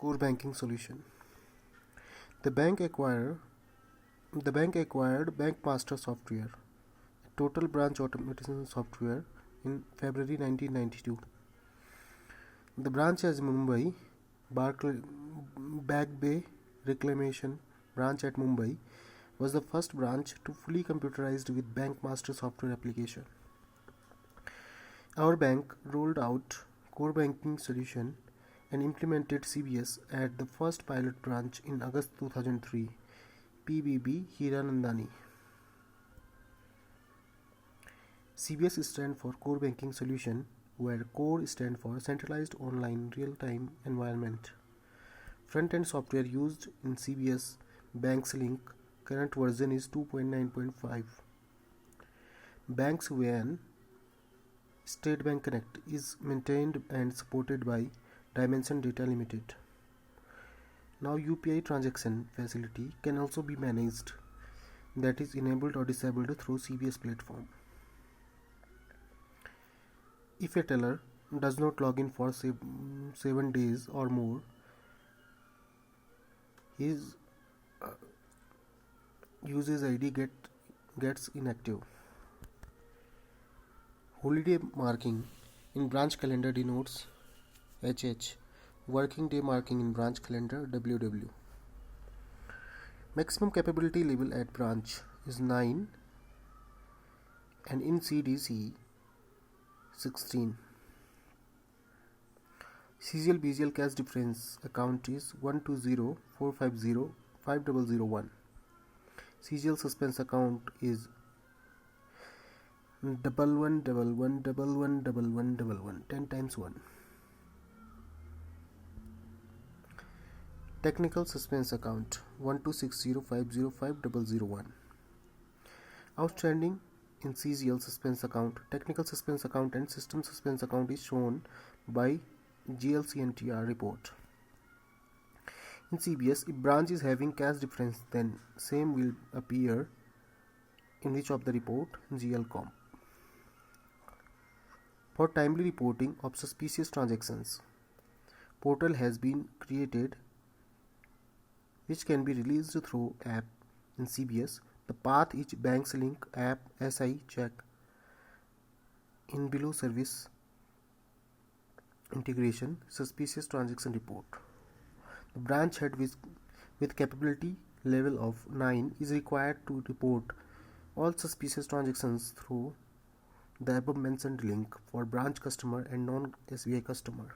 Core banking solution. The bank acquired Bankmaster Software, a total branch automation software, in February 1992. The branch as Mumbai, Back Bay Reclamation branch at Mumbai, was the first branch to fully computerized with Bankmaster software application. Our bank rolled out core banking solution and implemented CBS at the first pilot branch in August 2003. PBB Hiranandani. CBS stands for Core Banking Solution, where Core stands for Centralized Online Real-Time Environment. Front-end software used in CBS Banks Link current version is 2.9.5. Banks WAN State Bank Connect is maintained and supported by Dimension Data Limited. Now UPI transaction facility can also be managed, that is enabled or disabled through CBS platform. If a teller does not log in for 7 days or more, his usage ID gets inactive. Holiday marking in branch calendar denotes HH. Working day marking in branch calendar WW. Maximum capability level at branch is 9 and in CDC 16. CGL BGL cash difference account is 12045050001. CGL suspense account is 11111111 10 times 1. Technical suspense account 12605050001. Outstanding in CGL suspense account, technical suspense account and system suspense account is shown by GLCNTR report. In CBS, if branch is having cash difference, then same will appear in which of the report GLCOM. For timely reporting of suspicious transactions, portal has been created which can be released through app in CBS. The path is Banks Link app SI check in below service integration suspicious transaction report. The branch head with capability level of 9 is required to report all suspicious transactions through the above mentioned link for branch customer and non-SBI customer.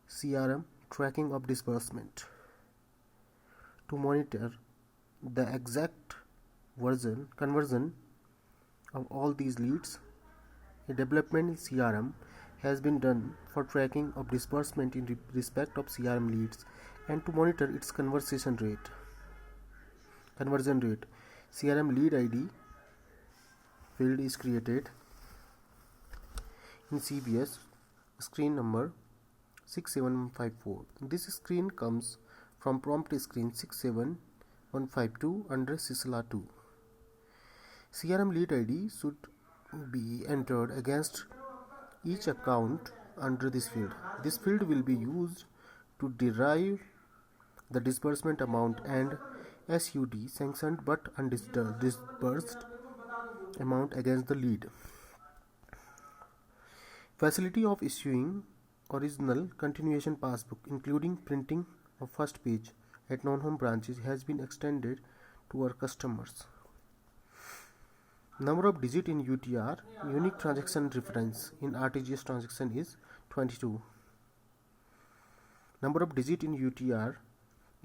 CRM tracking of disbursement. To monitor the exact conversion of all these leads, a development in CRM has been done for tracking of disbursement in respect of CRM leads and to monitor its conversion rate. CRM lead ID field is created in CBS screen number 67154. This screen comes from prompt screen 67152 under Sysla 2. CRM lead ID should be entered against each account under this field. This field will be used to derive the disbursement amount and SUD sanctioned but undisbursed amount against the lead. Facility of issuing original continuation passbook including printing of first page at non-home branches has been extended to our customers. Number of digit in UTR, unique transaction reference in RTGS transaction is 22. Number of digit in UTR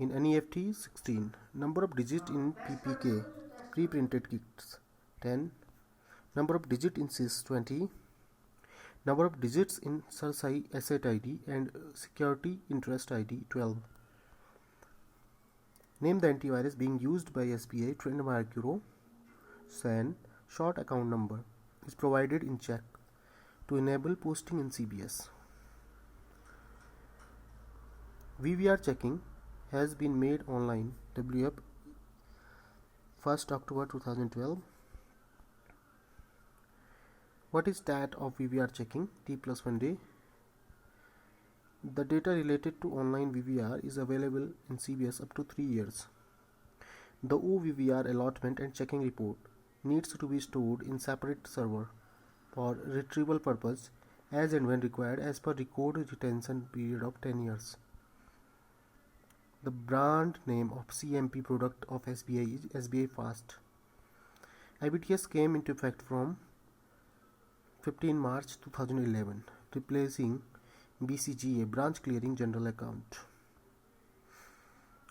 in NEFT is 16. Number of digit in PPK, pre-printed kits, 10. Number of digit in SIS, 20. Number of digits in SARSAI asset ID and security interest ID, 12. Name the antivirus being used by SBI Trademark Bureau. SAN short account number is provided in check to enable posting in CBS. VVR checking has been made online. WF 1st October 2012. What is stat of VVR checking? T plus 1 day. The data related to online VVR is available in CBS up to 3 years. The OVVR allotment and checking report needs to be stored in separate server for retrieval purpose as and when required as per record retention period of 10 years. The brand name of CMP product of SBI is SBI Fast. IBTS came into effect from 15 March 2011, replacing BCGA, Branch Clearing General Account.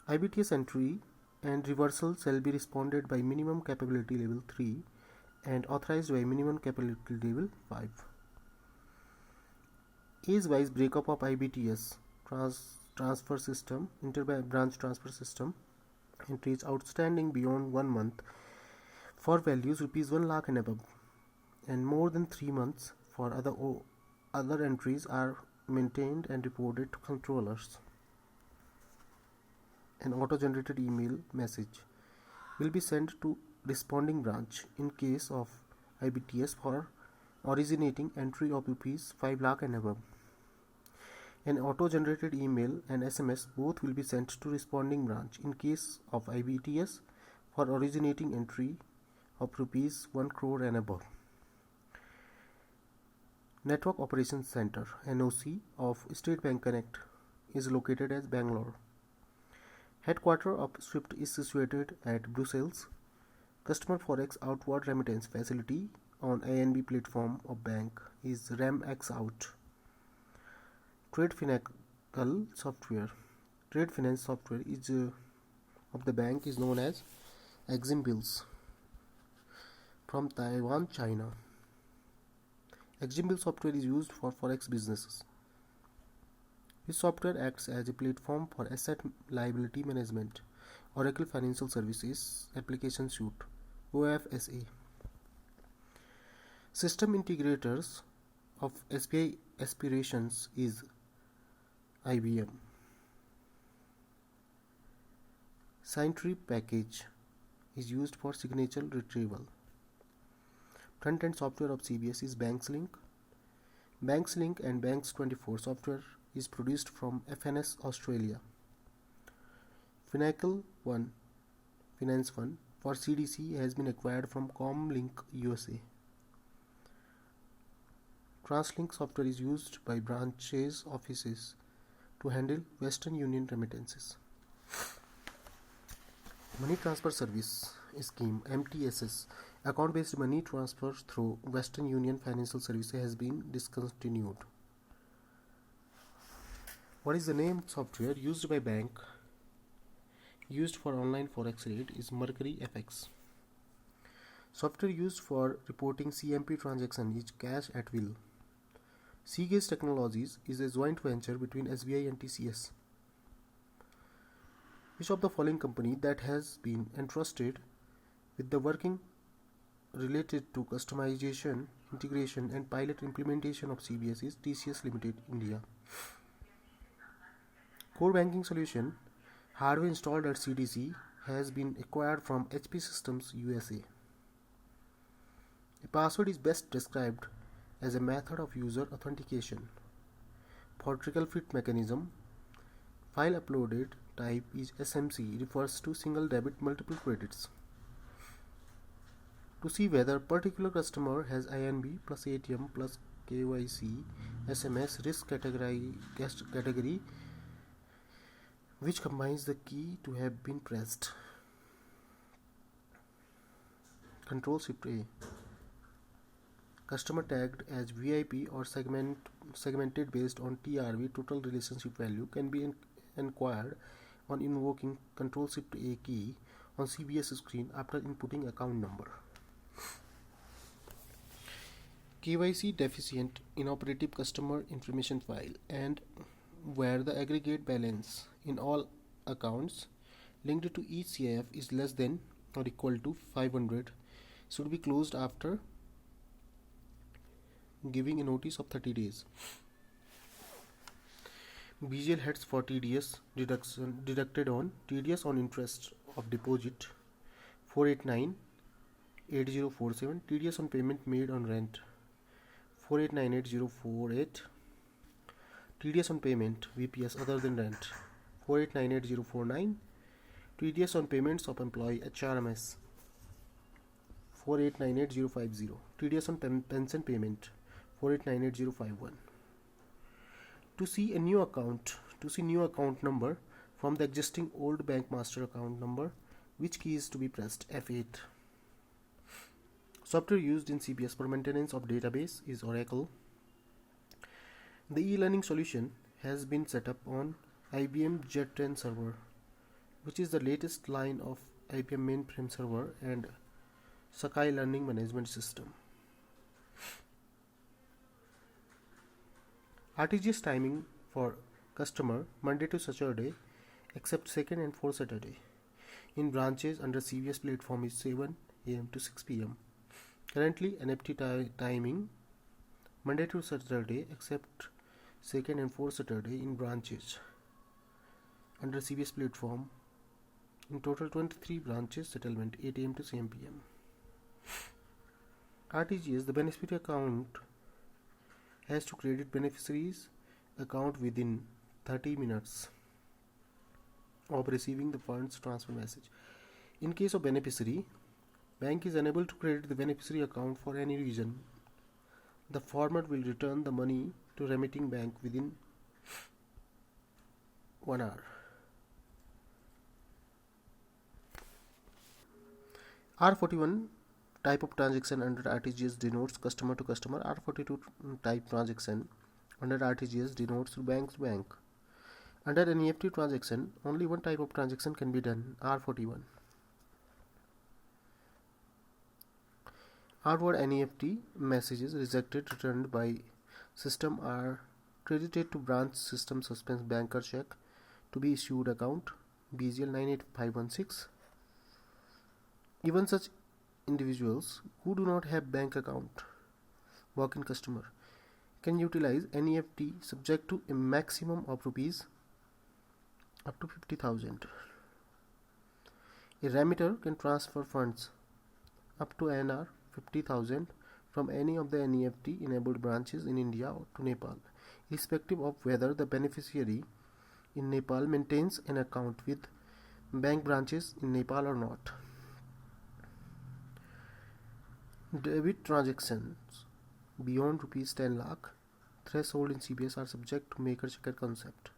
IBTS entry and reversal shall be responded by minimum capability level 3 and authorized by minimum capability level 5. Age-wise breakup of IBTS transfer system, inter-branch transfer system, entries outstanding beyond 1 month for values rupees 1 lakh and above, and more than 3 months for other entries are maintained and reported to controllers. An auto-generated email message will be sent to responding branch in case of IBTS for originating entry of rupees 5 lakh and above. An auto-generated email and SMS both will be sent to responding branch in case of IBTS for originating entry of rupees 1 crore and above. Network Operations Center (NOC) of State Bank Connect is located at Bangalore. Headquarter of SWIFT is situated at Brussels. Customer Forex outward remittance facility on ANB platform of bank is RAMX out. Trade Financial software. Trade finance software is of the bank is known as EximBills from Taiwan, China. EximBill software is used for forex businesses. This software acts as a platform for asset liability management. Oracle Financial Services Application Suite (OFSA). System integrators of SBI Aspirations is IBM. Signtree package is used for signature retrieval. Front-end software of CBS is BanksLink. BanksLink and Banks24 software is produced from FNS Australia. Finacle One Finance One for CDC has been acquired from Comlink USA. TransLink software is used by branches offices to handle Western Union remittances. Money Transfer Service Scheme (MTSS) account-based money transfer through Western Union Financial Services has been discontinued. What is the name software used by bank used for online forex trade is Mercury FX. Software used for reporting CMP transaction is Cash at Will. Seagate Technologies is a joint venture between SBI and TCS. Which of the following company that has been entrusted with the working related to customization, integration and pilot implementation of CBS is TCS Limited, India. Core banking solution hardware installed at CDC has been acquired from HP Systems USA. A password is best described as a method of user authentication. For trickle fit mechanism, file uploaded type is SMC refers to single debit multiple credits. To see whether particular customer has INB plus ATM plus KYC SMS risk category which combines the key to have been pressed. Control Shift A. Customer tagged as VIP or segmented based on TRV total relationship value can be inquired on invoking Control Shift A key on CBS screen after inputting account number. KYC deficient inoperative customer information file and where the aggregate balance in all accounts linked to each CIF is less than or equal to 500 should be closed after giving a notice of 30 days. BGL heads for TDS deducted on TDS on interest of deposit 4898047, TDS on payment made on rent 4898048, TDS on payment, VPS other than rent, 4898049. TDS on payments of employee HRMS, 4898050. TDS on pension payment, 4898051. To see new account number from the existing old bank master account number, which key is to be pressed? F8. Software used in CBS for maintenance of database is Oracle. The e-learning solution has been set up on IBM Jet10 server, which is the latest line of IBM mainframe server and Sakai learning management system. RTGS timing for customer Monday to Saturday except 2nd and 4th Saturday. In branches under CBS platform is 7 am to 6 pm. Currently NFT timing Monday to Saturday except 2nd and 4th Saturday in branches under CBS platform. In total 23 branches, settlement 8 am to 7 pm. RTGS, the beneficiary account has to credit beneficiary's account within 30 minutes of receiving the funds transfer message. In case of beneficiary, bank is unable to credit the beneficiary account for any reason, the former will return the money to remitting bank within 1 hour. R41 type of transaction under RTGS denotes customer to customer. R42 type transaction under RTGS denotes bank to bank. Under an EFT transaction, only one type of transaction can be done, R41. Outward NEFT messages rejected returned by system are credited to branch system suspense banker check to be issued account BGL 98516. Even such individuals who do not have bank account, walk-in customer, can utilize NEFT subject to a maximum of rupees up to 50,000. A remitter can transfer funds up to INR 50,000 from any of the NEFT enabled branches in India to Nepal, irrespective of whether the beneficiary in Nepal maintains an account with bank branches in Nepal or not. Debit transactions beyond rupees 10 lakh threshold in CBS are subject to maker-checker concept.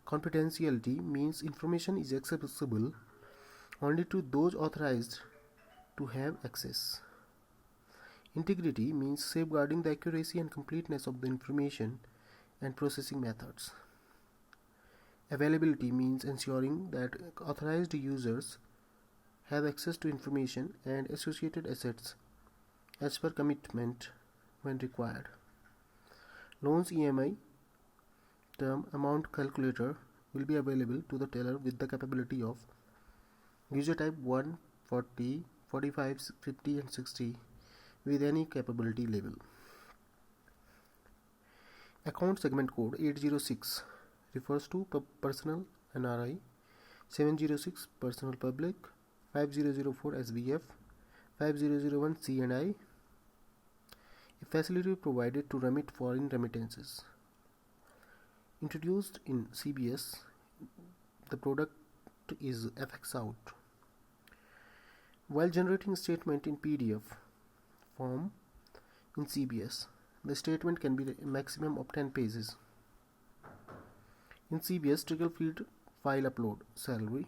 Confidentiality means information is accessible only to those authorized to have access. Integrity means safeguarding the accuracy and completeness of the information and processing methods. Availability means ensuring that authorized users have access to information and associated assets as per commitment when required. Loans EMI term amount calculator will be available to the teller with the capability of user type 1, 40, 45, 50 and 60 with any capability level. Account segment code 806 refers to personal NRI, 706 personal public, 5004 SBF, 5001 C&I. A facility provided to remit foreign remittances. Introduced in CBS, the product is FX out. While generating statement in PDF form in CBS, the statement can be a maximum of 10 pages. In CBS trickle field file upload salary,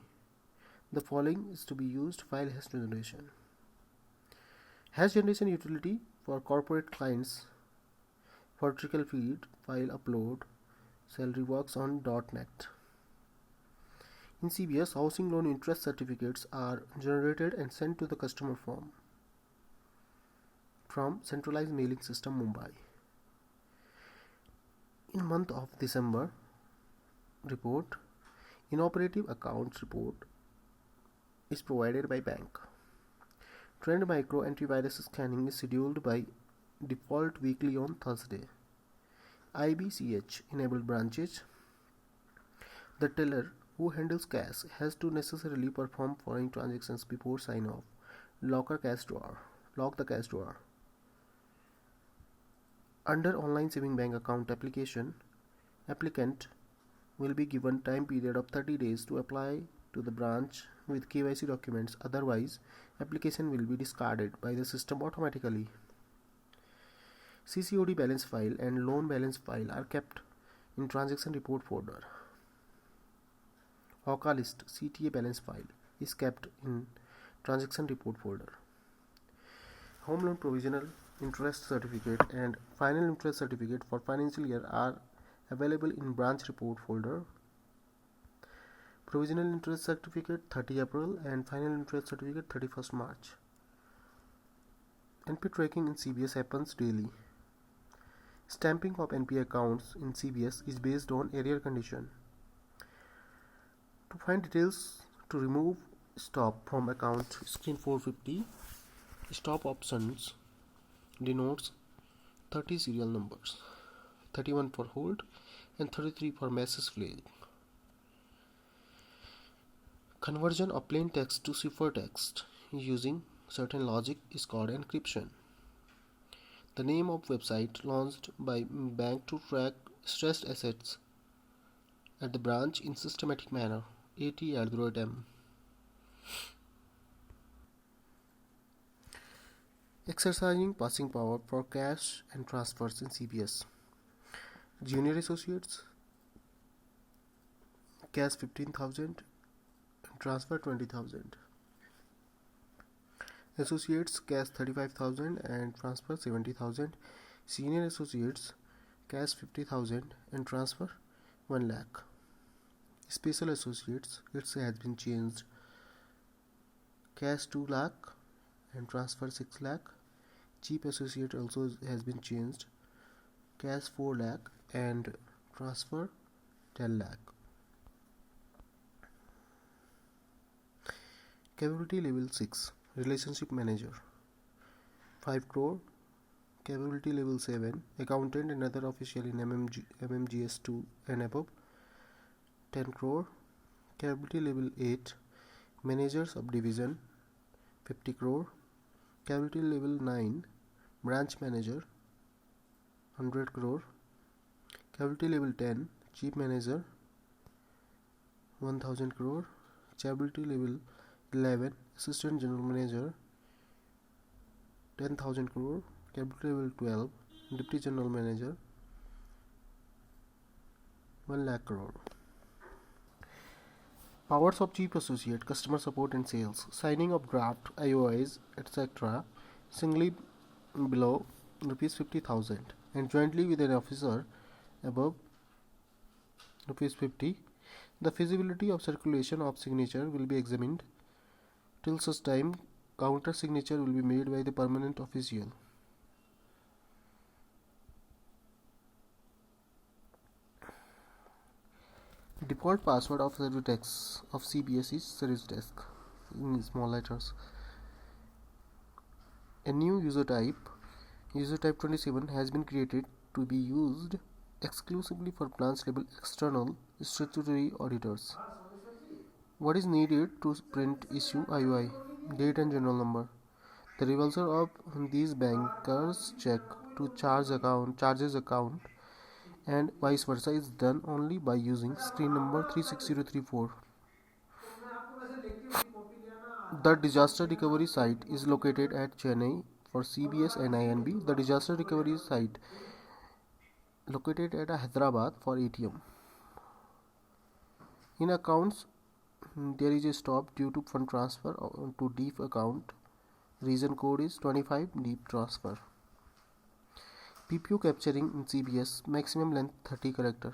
the following is to be used: file hash generation. Hash generation utility for corporate clients for trickle field file upload salary works on .NET. In CBS, housing loan interest certificates are generated and sent to the customer form from centralized mailing system Mumbai. In month of December report, inoperative accounts report is provided by bank. Trend Micro antivirus scanning is scheduled by default weekly on Thursday. IBCH enabled branches. The teller who handles cash has to necessarily perform following transactions before sign off. Lock the cash drawer. Under online saving bank account application, Applicant will be given time period of 30 days to apply to the branch with KYC documents. Otherwise, application will be discarded by the system automatically. CCOD balance file and loan balance file are kept in transaction report folder. HOCA list CTA balance file is kept in transaction report folder. Home loan provisional interest certificate and final interest certificate for financial year are available in branch report folder. Provisional interest certificate 30 April and final interest certificate 31st March. NP tracking in CBS happens daily. Stamping of NP accounts in CBS is based on area condition. To find details to remove stop from account, screen 450, stop options denotes 30 serial numbers, 31 for hold and 33 for message flag. Conversion of plain text to ciphertext using certain logic is called encryption. The name of website launched by bank to track stressed assets at the branch in systematic manner. AT algorithm. Exercising passing power for cash and transfers in CBS. Junior associates cash 15,000 and transfer 20,000. Associates cash 35,000 and transfer 70,000. Senior associates cash 50,000 and transfer 1 lakh. Special associates, it has been changed, cash 2 lakh and transfer 6 lakh. Cheap associate also has been changed, cash 4 lakh and transfer 10 lakh. Capability level 6, relationship manager 5 crore. Capability level 7, accountant and other official in MMGS 2 and above 10 crore. Capability level 8, managers of division 50 crore. Capability level 9, branch manager 100 crore. Capability level 10, chief manager 1000 crore. Capability level 11, assistant general manager 10,000 crore. Capability level 12, deputy general manager 1 lakh crore. Powers of chief associate, customer support and sales, signing of draft, IOIs, etc. singly below rupees 50,000 and jointly with an officer above rupees 50. The feasibility of circulation of signature will be examined till such time counter signature will be made by the permanent official. Default password of Servitex of CBS is ServiceDesk in small letters. A new user type 27, has been created to be used exclusively for branch level external statutory auditors. What is needed to print issue IOI? Date and journal number. The reversal of these bankers' check to charges account and vice versa is done only by using screen number 36034. The disaster recovery site is located at Chennai for CBS and INB. The disaster recovery site located at Hyderabad for ATM. In accounts, there is a stop due to fund transfer to DEEP account. Reason code is 25 DEEP transfer. PPO capturing in CBS, maximum length 30 character,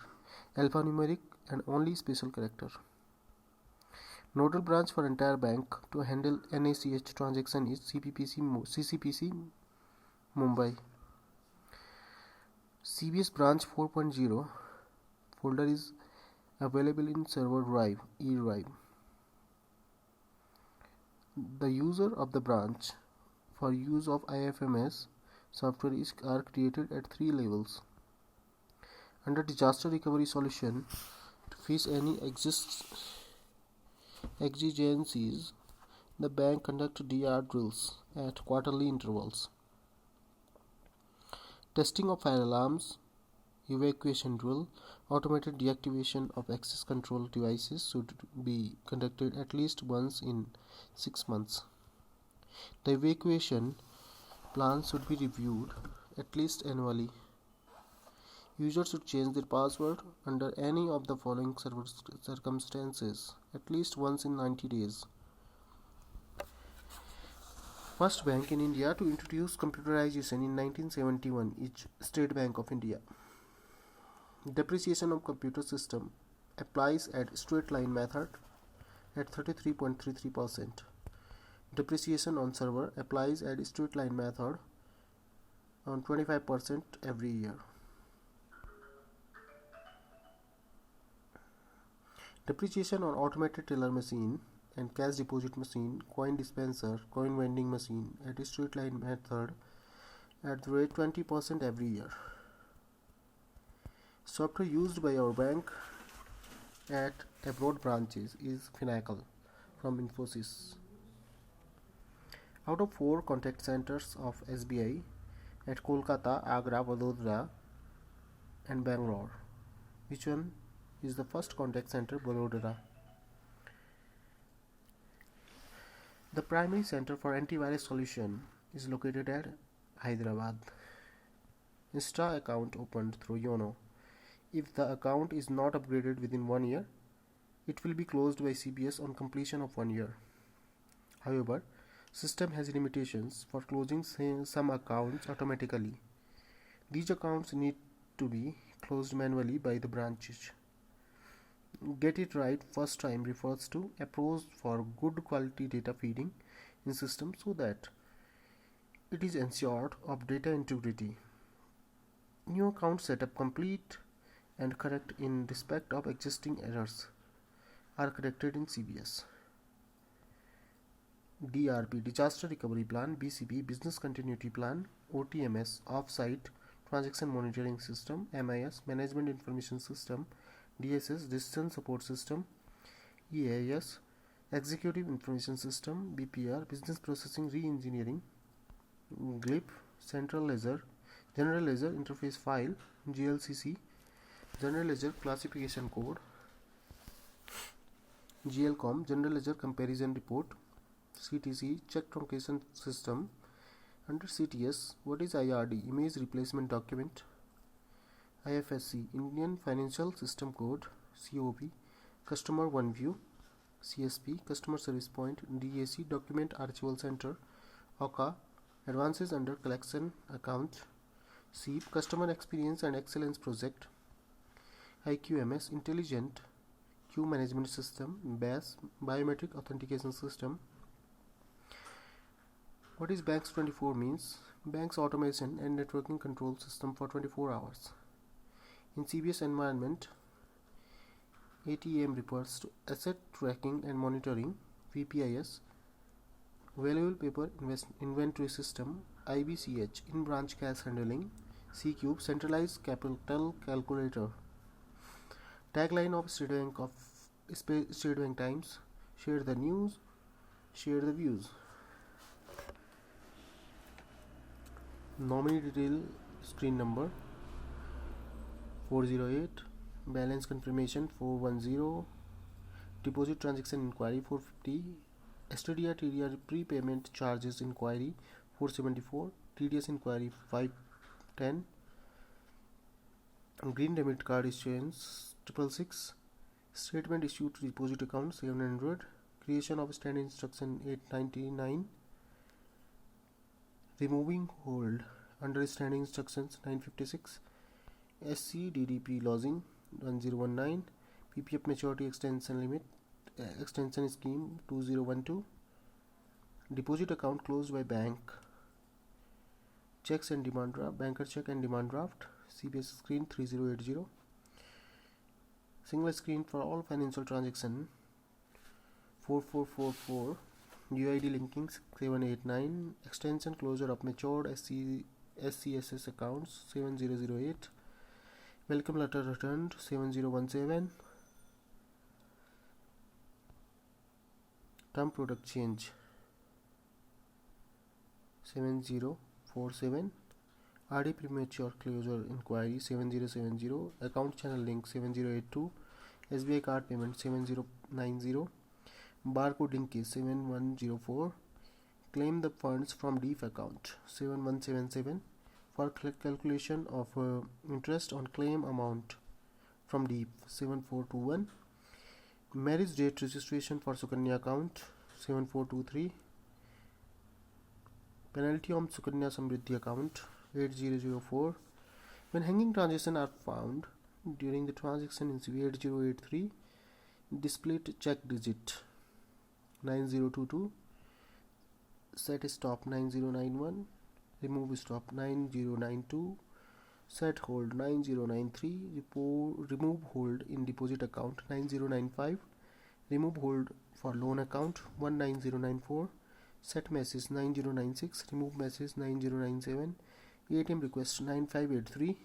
alphanumeric and only special character. Nodal branch for entire bank to handle NACH transaction is CCPC Mumbai. CBS branch 4.0 folder is available in server drive, E-drive. The user of the branch for use of IFMS software are created at 3 levels. Under disaster recovery solution, to face any exigencies, the bank conducts DR drills at quarterly intervals. Testing of fire alarms Evacuation rule. Automated deactivation of access control devices should be conducted at least once in 6 months. The evacuation plan should be reviewed at least annually. Users should change their password under any of the following circumstances at least once in 90 days. First bank in India to introduce computerization in 1971 is State Bank of India. Depreciation of computer system applies at straight line method at 33.33%. Depreciation on server applies at straight line method on 25% every year. Depreciation on automated teller machine and cash deposit machine, coin dispenser, coin vending machine at straight line method at the rate 20% every year. Software used by our bank at abroad branches is Finacle from Infosys. Out of 4 contact centers of SBI at Kolkata, Agra, Vadodara and Bangalore, which one is the first contact center? Vadodara. The primary center for antivirus solution is located at Hyderabad. Insta account opened through Yono. If the account is not upgraded within 1 year, it will be closed by CBS on completion of 1 year. However, system has limitations for closing some accounts automatically. These accounts need to be closed manually by the branches. Get it right first time refers to approach for good quality data feeding in system so that it is ensured of data integrity. New account setup complete and correct in respect of existing errors are corrected in CBS. DRP Disaster Recovery Plan, BCP Business Continuity Plan, OTMS Off-Site Transaction Monitoring System, MIS Management Information System, DSS Decision Support System, EAS Executive Information System, BPR Business Processing Re-engineering, GLIP Central Ledger, General Ledger Interface File, GLCC General Ledger Classification Code, GLCOM General Ledger Comparison Report, CTC Check Truncation System. Under CTS, what is IRD? Image Replacement Document. IFSC Indian Financial System Code, COP Customer One View, CSP Customer Service Point, DAC Document Archival Center, OCA Advances under Collection Account, SEEP Customer Experience and Excellence Project, IQMS Intelligent Queue Management System, BAS Biometric Authentication System. What is BANKS 24 means? Banks Automation and Networking Control System for 24 hours. In CBS environment, ATM refers to Asset Tracking and Monitoring, VPIS, Valuable Paper Inventory System, IBCH, In-Branch Cash Handling, C-Cube, Centralized Capital Calculator. Tagline of State Bank Times: share the news, share the views. Nominee detail screen number 408, balance confirmation 410, deposit transaction inquiry 450, STDR TDR prepayment charges inquiry 474, TDS inquiry 510, green debit card issuance 666, statement issued to deposit account 700, creation of standing instruction 899, removing hold under standing instructions 956, SCDDP lodging 1019, PPF maturity extension limit extension scheme 2012, deposit account closed by bank, checks and demand draft, banker check and demand draft, CBS screen 3080, single screen for all financial transaction 4444, UID linking 789, extension closure of matured SCSS accounts 7008, welcome letter returned 7017, term product change 7047, RD premature closure inquiry 7070, account channel link 7082, SBI card payment 7090, barcode in case 7104, claim the funds from DEEF account 7177, for calculation of interest on claim amount from DEEF 7421, marriage date registration for Sukanya account 7423, penalty on Sukanya Samriddhi account 8004. When hanging transactions are found during the transaction in CV 8083, display check digit 9022, set stop 9091, remove stop 9092, set hold 9093, remove hold in deposit account 9095, remove hold for loan account 19094, set message 9096, remove message 9097, ATM request 9583,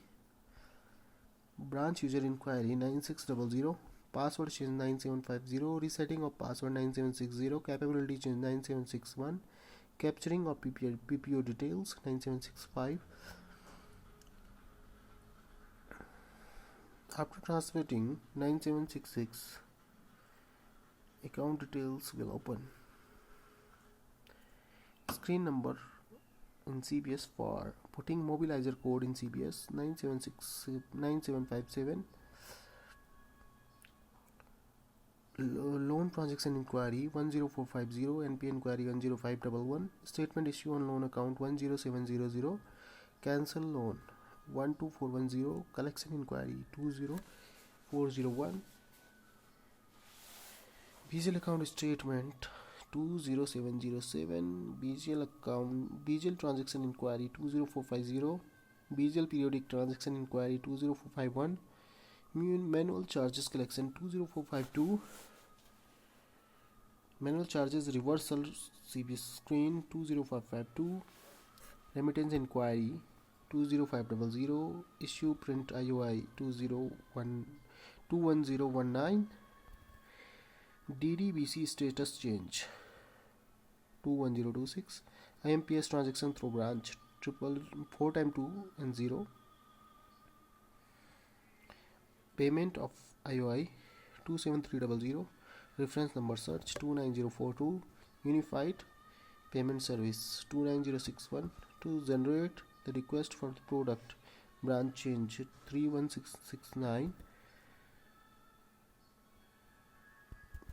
branch user inquiry 9600, password change 9750, resetting of password 9760, capability change 9761, capturing of PPO details 9765. After transmitting 9766, account details will open. Screen number in CBS for putting mobilizer code in CBS 9757, loan transaction inquiry 10450, NP inquiry 10511, statement issue on loan account 10700, cancel loan 12410, collection inquiry 20401, BGL account statement 20707, BGL transaction inquiry 20450, BGL periodic transaction inquiry 20451, manual charges collection 20452, manual charges reversal CBS screen 20552, remittance inquiry 20500, issue print IOI 21019, DDBC status change 21026, IMPS transaction through branch 4 times 2 and 0, payment of IOI 27300, reference number search 29042, unified payment service 29061, to generate the request for the product branch change 31669,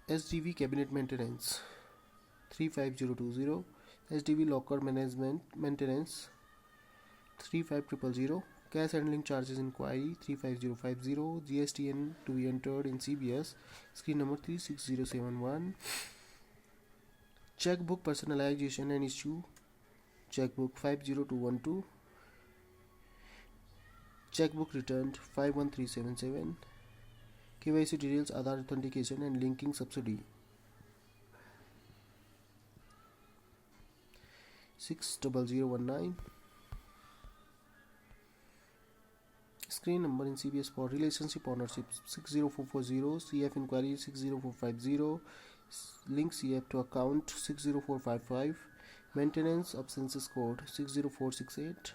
SDV cabinet maintenance 35020, SDV locker management maintenance 35000, cash handling charges inquiry 35050, GSTN to be entered in CBS screen number 36071, checkbook personalization and issue checkbook 50212, checkbook returned 51377, KYC details, Aadhaar authentication and linking subsidy 60019, screen number in CBS for relationship ownership 60440, CF inquiry 60450, link CF to account 60455, maintenance of census code 60468,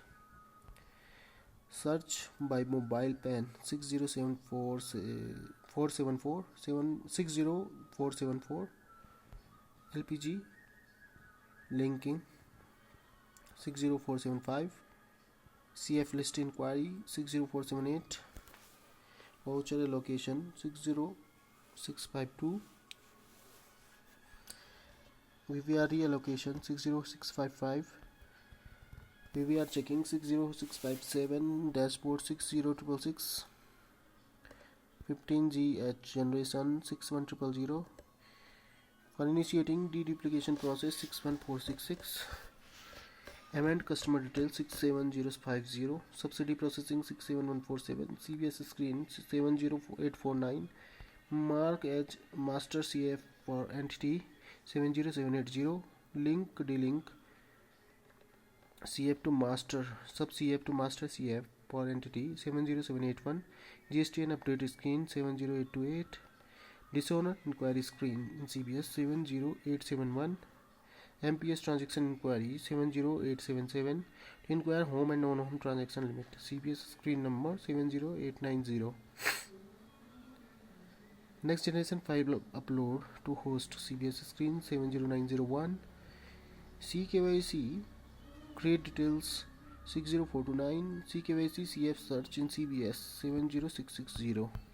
search by mobile pen 60474, LPG linking 60475, CF list inquiry 60478, voucher allocation 60652, VVR reallocation 60655, VVR checking 60657, dashboard 60666, 15GH generation 61000, for initiating deduplication process 61466, amend customer details 67050, subsidy processing 67147, CBS screen 70849, mark as master CF for entity 70780, link delink CF to master sub CF to master CF for entity 70781, GSTN update screen 70828, dishonor inquiry screen in CBS 70871, MPS transaction inquiry 70877 to inquire home and non-home transaction limit. CBS screen number 70890. Next generation file upload to host CBS screen 70901. CKYC create details 60429. CKYC CF search in CBS 70660.